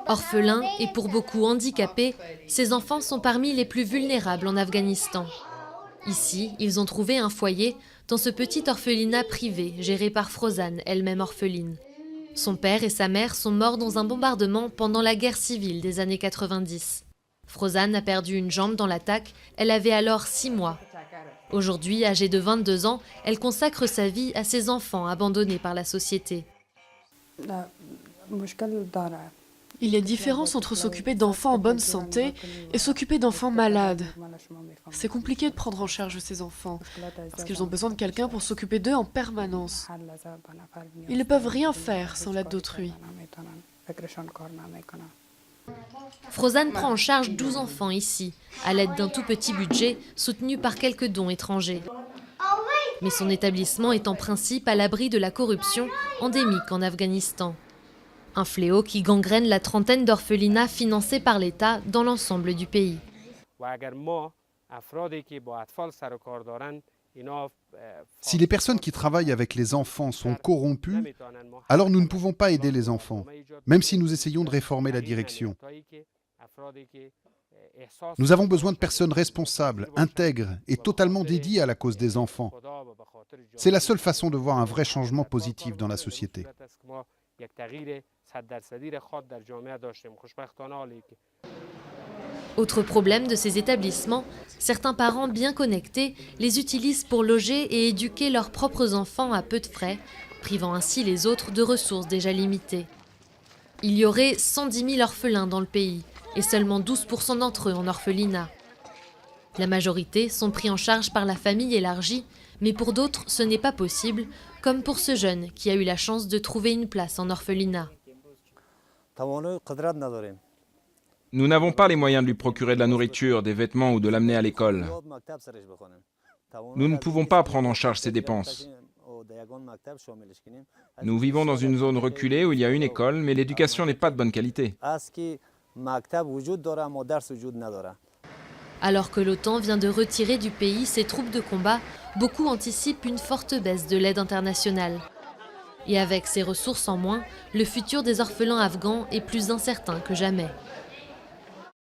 Orphelins et pour beaucoup handicapés, ces enfants sont parmi les plus vulnérables en Afghanistan. Ici, ils ont trouvé un foyer dans ce petit orphelinat privé géré par Frozan, elle-même orpheline. Son père et sa mère sont morts dans un bombardement pendant la guerre civile des années 90. Frozan a perdu une jambe dans l'attaque, elle avait alors 6 mois. Aujourd'hui, âgée de 22 ans, elle consacre sa vie à ses enfants abandonnés par la société. Il y a différence entre s'occuper d'enfants en bonne santé et s'occuper d'enfants malades. C'est compliqué de prendre en charge ces enfants, parce qu'ils ont besoin de quelqu'un pour s'occuper d'eux en permanence. Ils ne peuvent rien faire sans l'aide d'autrui. Frozan prend en charge 12 enfants ici, à l'aide d'un tout petit budget soutenu par quelques dons étrangers. Mais son établissement est en principe à l'abri de la corruption endémique en Afghanistan. Un fléau qui gangrène la trentaine d'orphelinats financés par l'État dans l'ensemble du pays. Si les personnes qui travaillent avec les enfants sont corrompues, alors nous ne pouvons pas aider les enfants, même si nous essayons de réformer la direction. Nous avons besoin de personnes responsables, intègres et totalement dédiées à la cause des enfants. C'est la seule façon de voir un vrai changement positif dans la société. Autre problème de ces établissements, certains parents bien connectés les utilisent pour loger et éduquer leurs propres enfants à peu de frais, privant ainsi les autres de ressources déjà limitées. Il y aurait 110 000 orphelins dans le pays et seulement 12% d'entre eux en orphelinat. La majorité sont pris en charge par la famille élargie, mais pour d'autres ce n'est pas possible, comme pour ce jeune qui a eu la chance de trouver une place en orphelinat. Nous n'avons pas les moyens de lui procurer de la nourriture, des vêtements ou de l'amener à l'école. Nous ne pouvons pas prendre en charge ses dépenses. Nous vivons dans une zone reculée où il y a une école, mais l'éducation n'est pas de bonne qualité. Alors que l'OTAN vient de retirer du pays ses troupes de combat, beaucoup anticipent une forte baisse de l'aide internationale. Et avec ces ressources en moins, le futur des orphelins afghans est plus incertain que jamais.